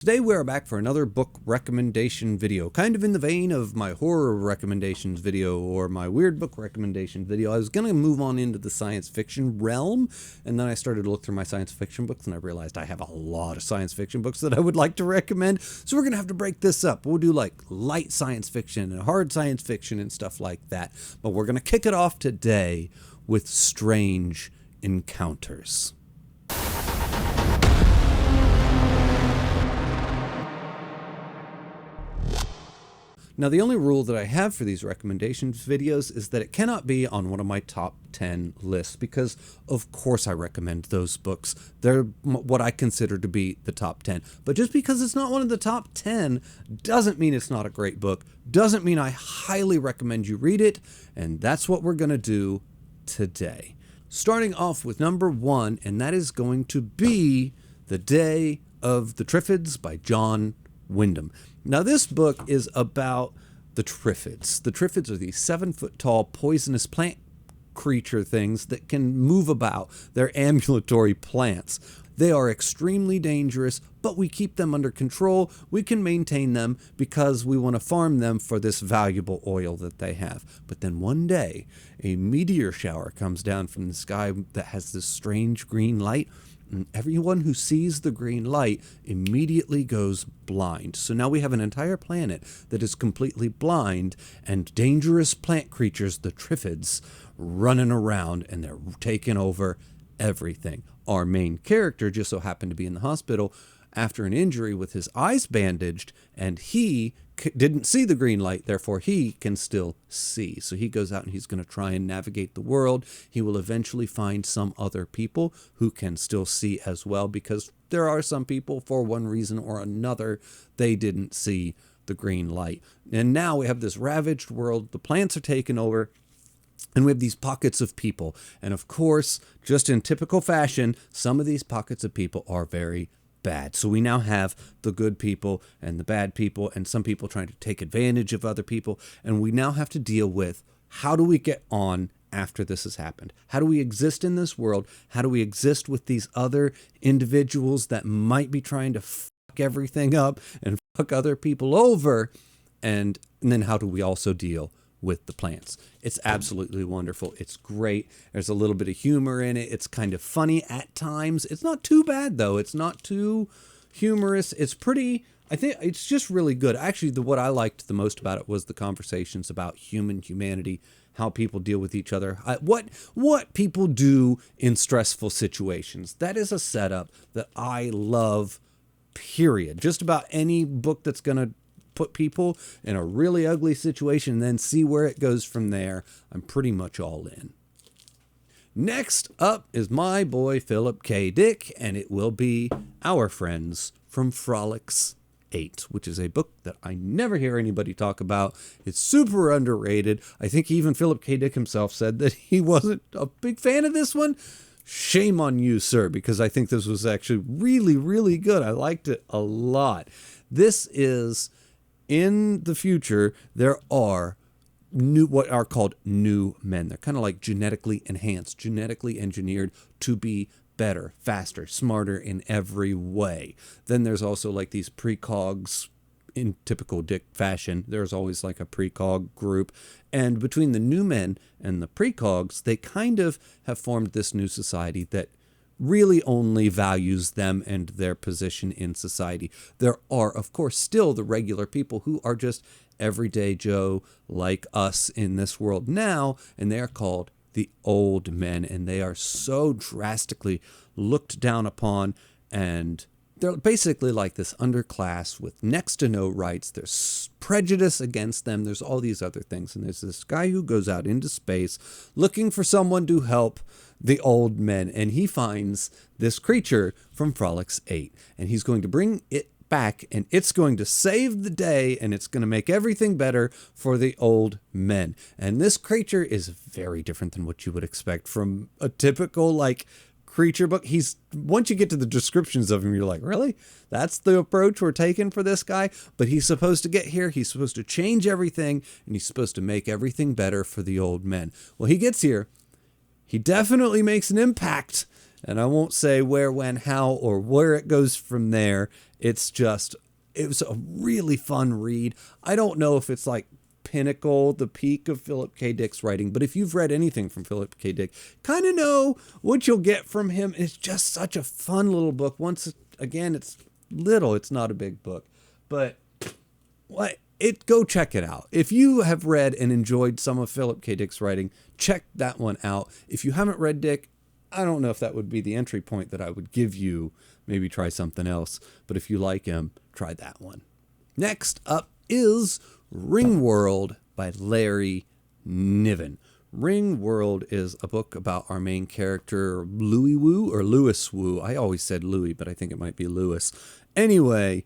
Today we're back for another book recommendation video, kind of in the vein of my horror recommendations video or my weird book recommendation video. I was going to move on into the science fiction realm, and then I started to look through my science fiction books, and I realized I have a lot of science fiction books that I would like to recommend, so we're going to have to break this up. We'll do like light science fiction and hard science fiction and stuff like that, but we're going to kick it off today with Strange Encounters. Now, the only rule that I have for these recommendations videos is that it cannot be on one of my top 10 lists because, of course, I recommend those books. They're what I consider to be the top 10. But just because it's not one of the top 10 doesn't mean it's not a great book, doesn't mean I highly recommend you read it, and that's what we're going to do today. Starting off with number 1, and that is going to be The Day of the Triffids by John Wyndham. Now, this book is about the Triffids. The Triffids are these 7-foot-tall poisonous plant creature things that can move about. They're ambulatory plants. They are extremely dangerous, but we keep them under control. We can maintain them because we want to farm them for this valuable oil that they have. But then one day, a meteor shower comes down from the sky that has this strange green light. And everyone who sees the green light immediately goes blind. So now we have an entire planet that is completely blind, and dangerous plant creatures, the Triffids, running around, and they're taking over everything. Our main character just so happened to be in the hospital after an injury with his eyes bandaged, and he didn't see the green light, therefore he can still see. So he goes out and he's going to try and navigate the world. He will eventually find some other people who can still see as well, because there are some people, for one reason or another, they didn't see the green light. And now we have this ravaged world. The plants are taken over, and we have these pockets of people. And of course, just in typical fashion, some of these pockets of people are very bad. So we now have the good people and the bad people, and some people trying to take advantage of other people. And we now have to deal with, how do we get on after this has happened? How do we exist in this world? How do we exist with these other individuals that might be trying to fuck everything up and fuck other people over? And then how do we also deal with the plants? It's absolutely wonderful. It's great. There's a little bit of humor in it. It's kind of funny at times. It's not too bad, though. It's not too humorous. It's pretty, I think it's just really good. Actually, what I liked the most about it was the conversations about humanity, how people deal with each other, what people do in stressful situations. That is a setup that I love, period. Just about any book that's going to put people in a really ugly situation and then see where it goes from there, I'm pretty much all in. Next up is my boy Philip K. Dick, and it will be Our Friends from Frolics 8, which is a book that I never hear anybody talk about. It's super underrated. I think even Philip K. Dick himself said that he wasn't a big fan of this one. Shame on you, sir, because I think this was actually really, really good. I liked it a lot. This is, in the future, there are what are called new men. They're kind of like genetically enhanced, genetically engineered to be better, faster, smarter in every way. Then there's also like these precogs. In typical Dick fashion, there's always like a precog group. And between the new men and the precogs, they kind of have formed this new society that really only values them and their position in society. There are, of course, still the regular people who are just everyday Joe like us in this world now, and they are called the old men, and they are so drastically looked down upon, and they're basically like this underclass with next to no rights. There's prejudice against them. There's all these other things. And there's this guy who goes out into space looking for someone to help the old men. And he finds this creature from Frolics 8. And he's going to bring it back, and it's going to save the day, and it's going to make everything better for the old men. And this creature is very different than what you would expect from a typical, like, creature book. Once you get to the descriptions of him, you're like, really? That's the approach we're taking for this guy? But he's supposed to get here, he's supposed to change everything, and he's supposed to make everything better for the old men. Well, he gets here, he definitely makes an impact, and I won't say where, when, how, or where it goes from there. It was a really fun read. I don't know if it's like pinnacle, the peak of Philip K. Dick's writing, but if you've read anything from Philip K. Dick, kind of know what you'll get from him. It's just such a fun little book. Once again, it's little, it's not a big book, but go check it out. If you have read and enjoyed some of Philip K. Dick's writing, check that one out. If you haven't read Dick, I don't know if that would be the entry point that I would give you. Maybe try something else. But if you like him, try that one. Next up is Ringworld by Larry Niven. Ringworld is a book about our main character, Louis Wu or Louis Wu. I always said Louis, but I think it might be Louis. Anyway,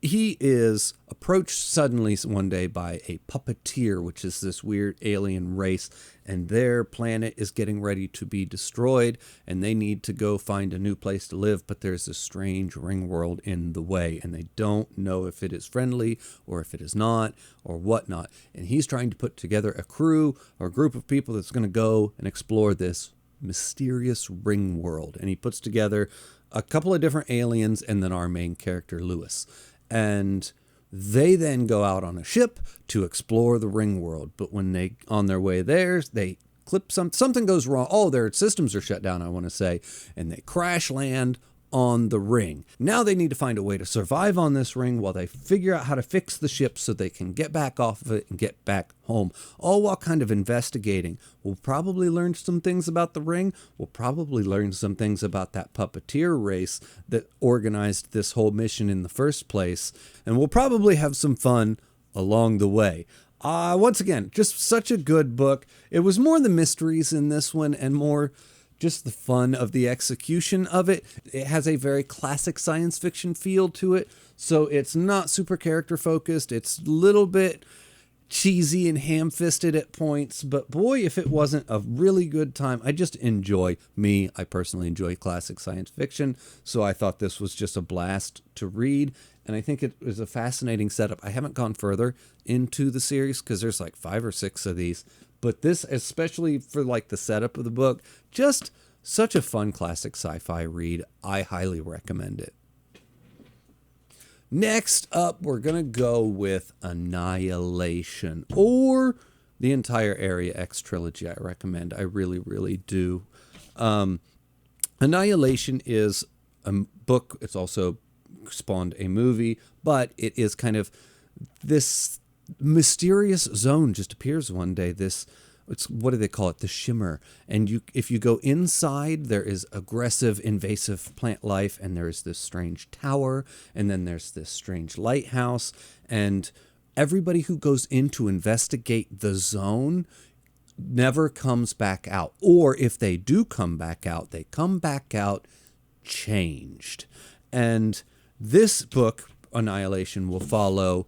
he is approached suddenly one day by a puppeteer, which is this weird alien race, and their planet is getting ready to be destroyed, and they need to go find a new place to live, but there's this strange ring world in the way, and they don't know if it is friendly or if it is not or whatnot. And he's trying to put together a crew or a group of people that's going to go and explore this mysterious ring world. And he puts together a couple of different aliens and then our main character, Louis. And they then go out on a ship to explore the ring world. But when they on their way there, they clip something goes wrong. Oh, their systems are shut down, I want to say, and they crash land on the ring. Now they need to find a way to survive on this ring while they figure out how to fix the ship so they can get back off of it and get back home, all while kind of investigating. We'll probably learn some things about the ring. We'll probably learn some things about that puppeteer race that organized this whole mission in the first place, and we'll probably have some fun along the way. Once again, just such a good book. It was more the mysteries in this one and more just the fun of the execution of it. It has a very classic science fiction feel to it, so it's not super character focused. It's a little bit cheesy and ham-fisted at points, but boy, if it wasn't a really good time. I personally enjoy classic science fiction, so I thought this was just a blast to read, and I think it was a fascinating setup. I haven't gone further into the series because there's like 5 or 6 of these, but this, especially for like the setup of the book, just such a fun classic sci-fi read. I highly recommend it. Next up, we're going to go with Annihilation, or the entire Area X trilogy. I recommend. I really, really do. Annihilation is a book. It's also spawned a movie, but it is kind of this mysterious zone just appears one day. What do they call it? The Shimmer. And if you go inside, there is aggressive, invasive plant life, and there is this strange tower, and then there's this strange lighthouse, and everybody who goes in to investigate the zone never comes back out. Or if they do come back out, they come back out changed. And this book, Annihilation, will follow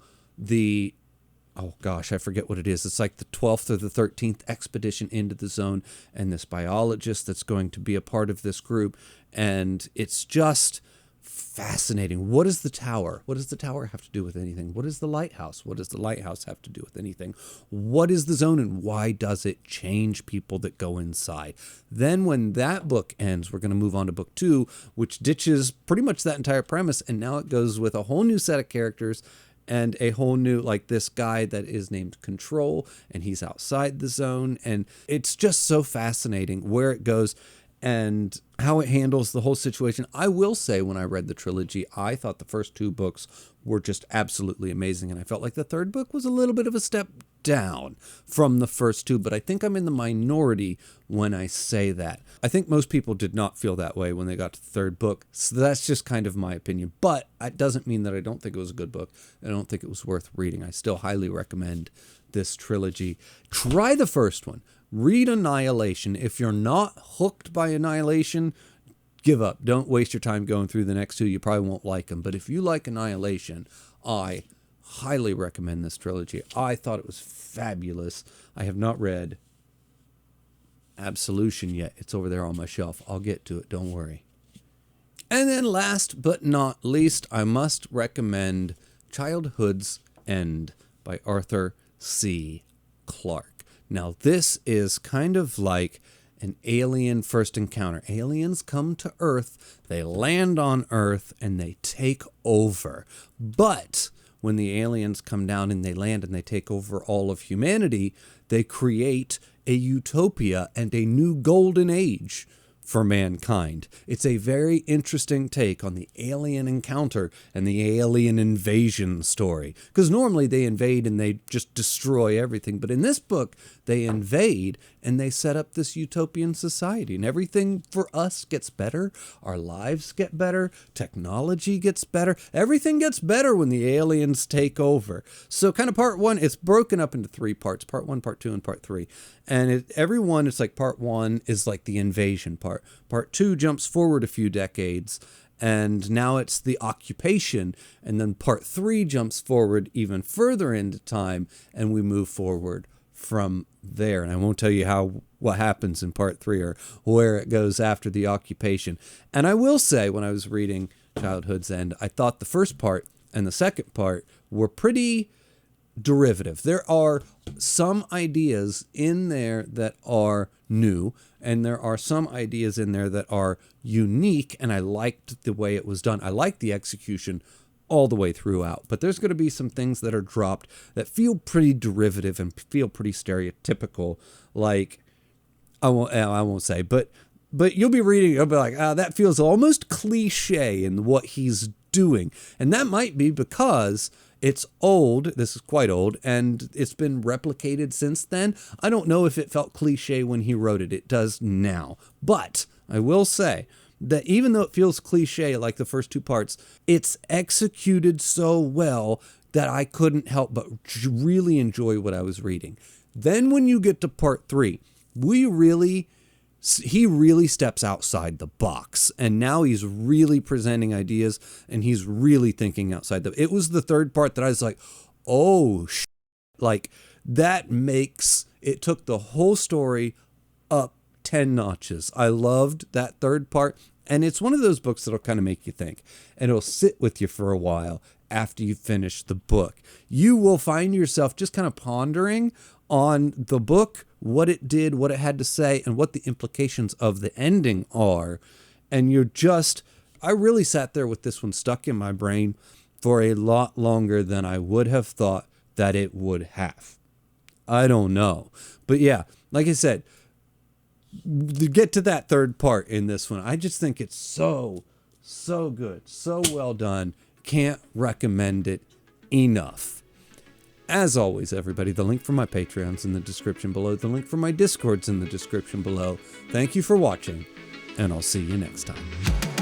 oh gosh, I forget what it is. It's like the 12th or the 13th expedition into the zone, and this biologist that's going to be a part of this group. And it's just fascinating. What is the tower? What does the tower have to do with anything? What is the lighthouse? What does the lighthouse have to do with anything? What is the zone, and why does it change people that go inside? Then when that book ends, we're going to move on to book 2, which ditches pretty much that entire premise, and now it goes with a whole new set of characters and a whole new, like this guy that is named Control, and he's outside the zone. And it's just so fascinating where it goes and how it handles the whole situation. I will say, when I read the trilogy, I thought the first 2 books were just absolutely amazing. And I felt like the third book was a little bit of a step down from the first 2, but I think I'm in the minority when I say that. I think most people did not feel that way when they got to the third book, so that's just kind of my opinion. But it doesn't mean that I don't think it was a good book. I don't think it was worth reading. I still highly recommend this trilogy. Try the first one. Read Annihilation. If you're not hooked by Annihilation, give up. Don't waste your time going through the next 2. You probably won't like them. But if you like Annihilation, I highly recommend this trilogy. I thought it was fabulous. I have not read Absolution yet. It's over there on my shelf. I'll get to it. Don't worry. And then last but not least, I must recommend Childhood's End by Arthur C. Clarke. Now, this is kind of like an alien first encounter. Aliens come to Earth, they land on Earth, and they take over. But when the aliens come down and they land and they take over all of humanity, they create a utopia and a new golden age for mankind. It's a very interesting take on the alien encounter and the alien invasion story. Because normally they invade and they just destroy everything. But in this book, they invade and they set up this utopian society. And everything for us gets better. Our lives get better. Technology gets better. Everything gets better when the aliens take over. So kind of part one, it's broken up into 3 parts. Part 1, part 2, and part 3. And every one, it's like part 1 is like the invasion part. Part 2 jumps forward a few decades, and now it's the occupation. And then part 3 jumps forward even further into time, and we move forward from there. And I won't tell you what happens in part 3 or where it goes after the occupation. And I will say, when I was reading Childhood's End, I thought the first part and the second part were pretty derivative. There are some ideas in there that are new, and there are some ideas in there that are unique, and I liked the way it was done. I liked the execution all the way throughout, but there's going to be some things that are dropped that feel pretty derivative and feel pretty stereotypical. Like, I won't say, but you'll be reading, you'll be like, that feels almost cliche in what he's doing. And that might be because it's old. This is quite old, and it's been replicated since then. I don't know if it felt cliche when he wrote it. It does now. But I will say that even though it feels cliche like the first 2 parts, it's executed so well that I couldn't help but really enjoy what I was reading. Then when you get to part 3, he really steps outside the box, and now he's really presenting ideas, and he's really thinking outside it was the 3rd part that I was like, oh, like that makes it took the whole story up 10 notches. I loved that 3rd part, and it's one of those books that'll kind of make you think, and it'll sit with you for a while after you finish the book. You will find yourself just kind of pondering on the book, what it did, what it had to say, and what the implications of the ending are. And I really sat there with this one stuck in my brain for a lot longer than I would have thought that it would have. I don't know. But yeah, like I said, to get to that 3rd part in this one, I just think it's so good, so well done. Can't recommend it enough. As always, everybody, the link for my Patreon's in the description below. The link for my Discord's in the description below. Thank you for watching, and I'll see you next time.